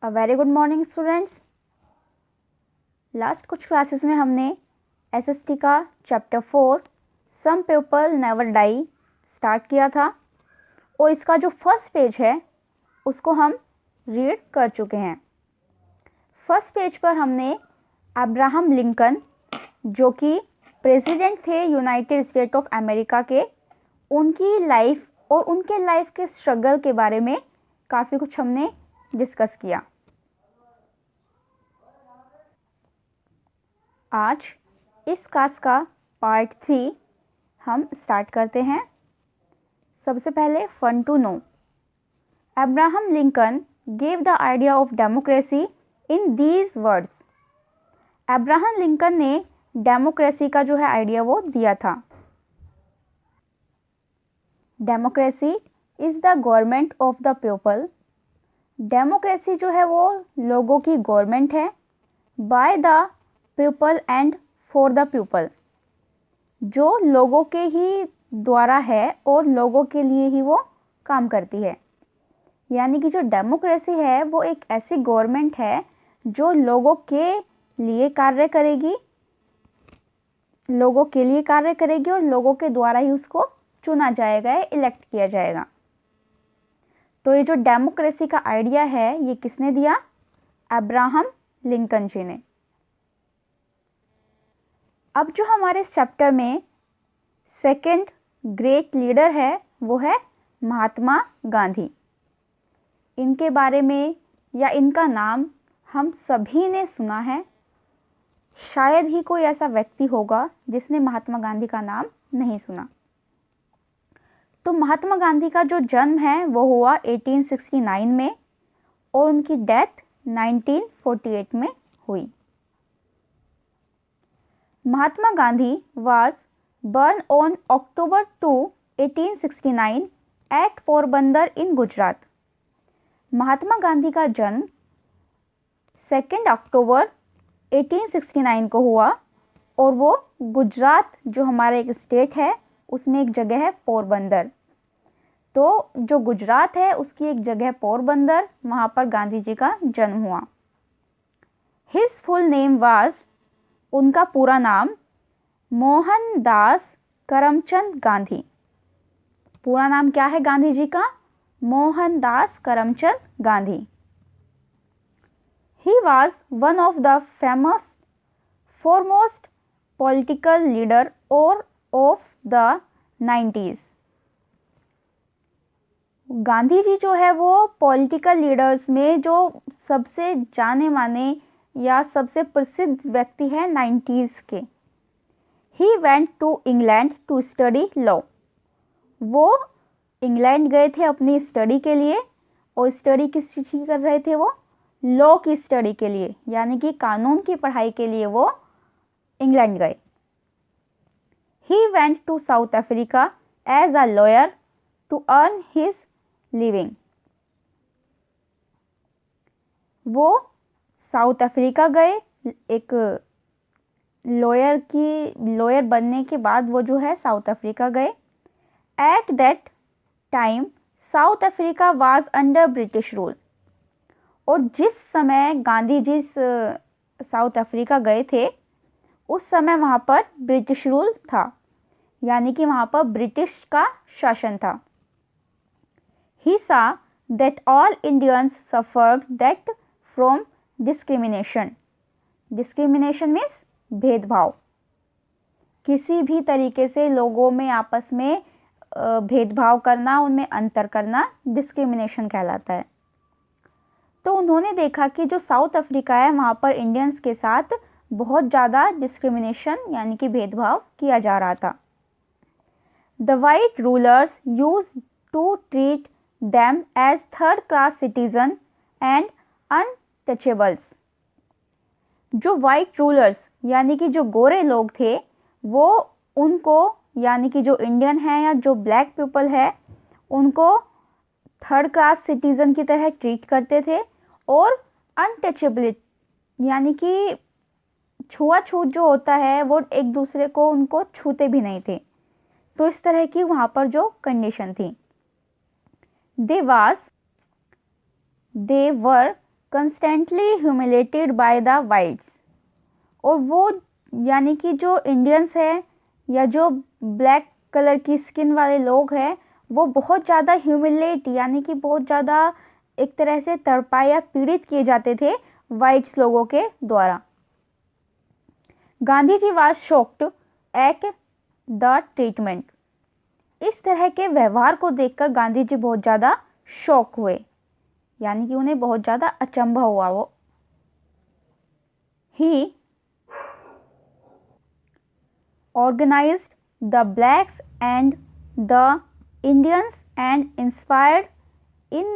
अ very good morning students. Last कुछ classes में हमने एसएसटी का chapter 4 some people never die start किया था और इसका जो फर्स्ट पेज है उसको हम रीड कर चुके हैं। फर्स्ट पेज पर हमने अब्राहम लिंकन जो कि प्रेसिडेंट थे यूनाइटेड स्टेट ऑफ अमेरिका के, उनकी लाइफ और उनके लाइफ के स्ट्रगल के बारे में काफ़ी कुछ हमने डिस्कस किया। आज इस क्लास का पार्ट 3 हम स्टार्ट करते हैं। सबसे पहले fun to know. Abraham Lincoln gave the idea of democracy in these words. Abraham Lincoln ने डेमोक्रेसी का जो है आइडिया वो दिया था। Democracy is the government of the people. Democracy जो है वो लोगों की गवर्नमेंट है। By the people and for the people, जो लोगों के ही द्वारा है और लोगों के लिए ही वो काम करती है। यानी कि जो डेमोक्रेसी है वो एक ऐसी गवर्नमेंट है जो लोगों के लिए कार्य करेगी, लोगों के लिए कार्य करेगी और लोगों के द्वारा ही उसको चुना जाएगा, इलेक्ट किया जाएगा। तो ये जो डेमोक्रेसी का आइडिया है ये किसने दिया? अब्राहम लिंकन जी ने। अब जो हमारे इस चैप्टर में सेकंड ग्रेट लीडर है वो है महात्मा गांधी। इनके बारे में या इनका नाम हम सभी ने सुना है। शायद ही कोई ऐसा व्यक्ति होगा जिसने महात्मा गांधी का नाम नहीं सुना। तो महात्मा गांधी का जो जन्म है वो हुआ 1869 में और उनकी डेथ 1948 में हुई। Mahatma Gandhi was born on October 2, 1869 at Porbandar इन गुजरात। महात्मा गांधी का जन्म 2 अक्टूबर 1869 को हुआ और वो गुजरात जो हमारा एक स्टेट है उसमें एक जगह है पोरबंदर। तो जो गुजरात है उसकी एक जगह पोरबंदर, वहाँ पर गांधी जी का जन्म हुआ। हिज फुल नेम वाज, उनका पूरा नाम मोहनदास करमचंद गांधी। पूरा नाम क्या है गांधी जी का? Mohandas Karamchand Gandhi. He was one of the famous foremost political leader और of the 90s। Gandhi ji जो है वो पॉलिटिकल लीडर्स में जो सबसे जाने माने या सबसे प्रसिद्ध व्यक्ति है 90s के। He went to England to study law. वो इंग्लैंड गए थे अपनी स्टडी के लिए और स्टडी किस चीज़ की कर रहे थे? वो लॉ की स्टडी के लिए, यानी कि कानून की पढ़ाई के लिए वो इंग्लैंड गए। He went to South Africa as a lawyer to earn his living. वो साउथ अफ्रीका गए एक लॉयर बनने के बाद वो जो है साउथ अफ्रीका गए। At that time South Africa was under British rule. और जिस समय गांधी जी साउथ अफ्रीका गए थे उस समय वहाँ पर ब्रिटिश रूल था, यानी कि वहाँ पर ब्रिटिश का शासन था। ही सा that all Indians suffered that from discrimination. Discrimination means भेदभाव। किसी भी तरीके से लोगों में आपस में भेदभाव करना, उनमें अंतर करना डिस्क्रिमिनेशन कहलाता है। तो उन्होंने देखा कि जो साउथ अफ्रीका है वहाँ पर इंडियंस के साथ बहुत ज़्यादा डिस्क्रिमिनेशन यानी कि भेदभाव किया जा रहा था। The white rulers use to treat them as third class citizen and untouchables. जो वाइट रूलर्स यानी कि जो गोरे लोग थे वो उनको यानी कि जो इंडियन है या जो ब्लैक पीपल है उनको थर्ड क्लास सिटीज़न की तरह ट्रीट करते थे और अनटचेबिलिटी यानी कि छुआछूत जो होता है वो एक दूसरे को उनको छूते भी नहीं थे। तो इस तरह की वहाँ पर जो कंडीशन थी। They were constantly humiliated by the whites. और वो यानी कि जो इंडियंस है या जो ब्लैक कलर की स्किन वाले लोग हैं वो बहुत ज़्यादा ह्यूमिलेट यानी कि बहुत ज़्यादा एक तरह से तड़पाए या पीड़ित किए जाते थे वाइट्स लोगों के द्वारा। Gandhi ji was shocked at the treatment. इस तरह के व्यवहार को देखकर गांधी जी बहुत ज़्यादा शॉक हुए यानी कि उन्हें बहुत ज़्यादा अचंभा हुआ। वो ही organized the blacks and the Indians and inspired in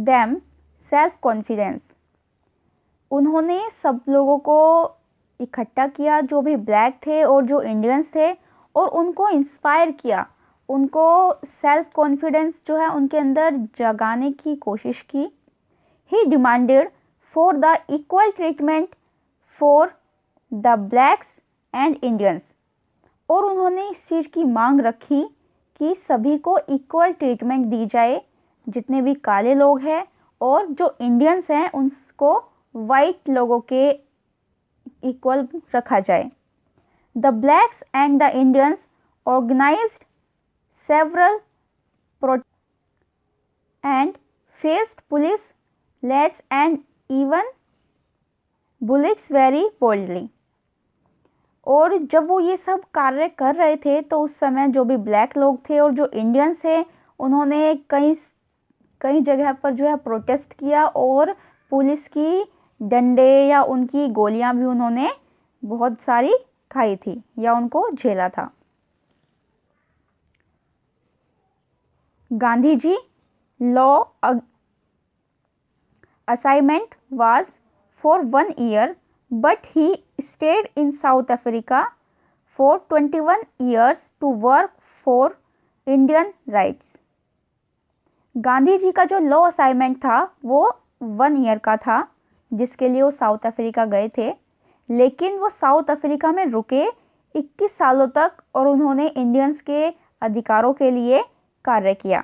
them self-confidence। उन्होंने सब लोगों को इकट्ठा किया जो भी ब्लैक थे और जो इंडियंस थे और उनको इंस्पायर किया, उनको सेल्फ कॉन्फिडेंस जो है उनके अंदर जगाने की कोशिश की। He demanded for the equal treatment for the blacks and Indians. और उन्होंने इस चीज़ की मांग रखी कि सभी को इक्वल ट्रीटमेंट दी जाए, जितने भी काले लोग हैं और जो इंडियंस हैं उनको वाइट लोगों के इक्वल रखा जाए। The blacks and the Indians organised several and faced police lets and even bullets very boldly. और जब वो ये सब कार्य कर रहे थे तो उस समय जो भी ब्लैक लोग थे और जो इंडियंस थे उन्होंने कई जगह पर जो है प्रोटेस्ट किया और पुलिस की डंडे या उनकी गोलियां भी उन्होंने बहुत सारी खाई थी या उनको झेला था। Gandhi ji law assignment was for 1 year but he stayed in South Africa for 21 years to work for Indian rights। Gandhi ji का जो लॉ असाइनमेंट था वो 1 year का था जिसके लिए वो साउथ अफ्रीका गए थे, लेकिन वो साउथ अफ्रीका में रुके 21 सालों तक और उन्होंने इंडियंस के अधिकारों के लिए कार्य किया।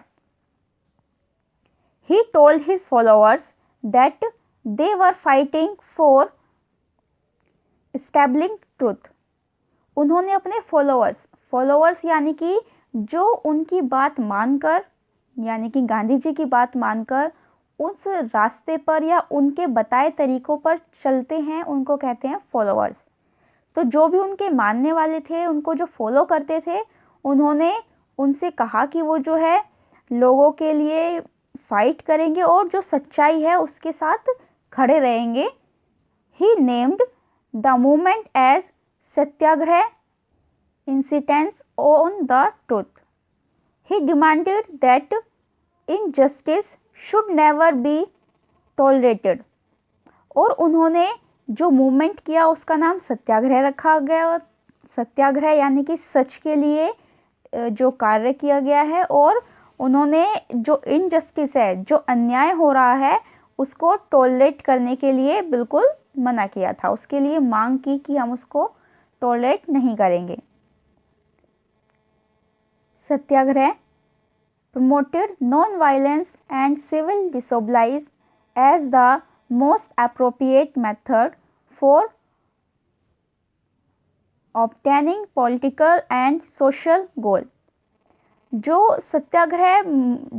He told his followers that they were fighting for establishing truth. उन्होंने अपने फॉलोअर्स यानी कि जो उनकी बात मानकर यानी कि गांधी जी की बात मानकर उस रास्ते पर या उनके बताए तरीकों पर चलते हैं उनको कहते हैं फॉलोअर्स। तो जो भी उनके मानने वाले थे उनको जो फॉलो करते थे उन्होंने उनसे कहा कि वो जो है लोगों के लिए फाइट करेंगे और जो सच्चाई है उसके साथ खड़े रहेंगे। ही named the movement as Satyagraha insistence on the truth। He demanded that injustice should never be tolerated। और उन्होंने जो मूवमेंट किया उसका नाम सत्याग्रह रखा गया। सत्याग्रह यानी कि सच के लिए जो कार्य किया गया है और उन्होंने जो इनजस्टिस है जो अन्याय हो रहा है उसको टॉलरेट करने के लिए बिल्कुल मना किया था, उसके लिए मांग की कि हम उसको टॉलरेट नहीं करेंगे। सत्याग्रह promoted non-violence and civil disobedience as the most appropriate method for obtaining political and social goal। जो सत्याग्रह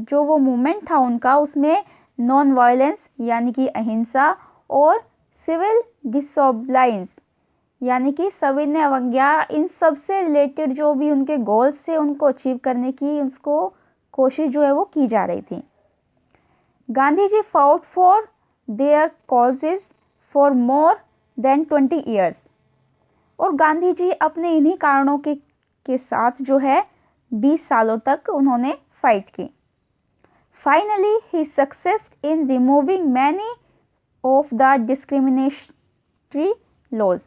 जो वो मूवमेंट था उनका उसमें नॉन वायलेंस यानी कि अहिंसा और सिविल डिसोबलाइंस यानी कि सविनय अवज्ञा इन सब से रिलेटेड जो भी उनके गोल्स थे उनको अचीव करने की उसको कोशिश जो है वो की जा रही थी। Gandhi ji fought for their causes for more than 20 years। और गांधी जी अपने इन्हीं कारणों के साथ जो है 20 सालों तक उन्होंने फाइट की। Finally he succeeded in removing many of the discriminatory laws.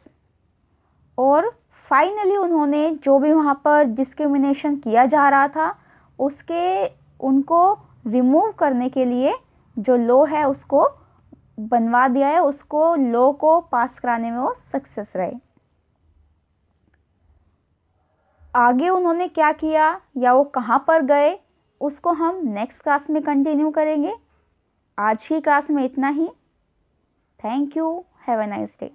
और फाइनली उन्होंने जो भी वहाँ पर डिस्क्रिमिनेशन किया जा रहा था उनको रिमूव करने के लिए जो लॉ है उसको बनवा दिया है, उसको लॉ को पास कराने में वो सक्सेस रहे। आगे उन्होंने क्या किया या वो कहाँ पर गए उसको हम नेक्स्ट क्लास में कंटिन्यू करेंगे। आज की क्लास में इतना ही। Thank you, have a nice day.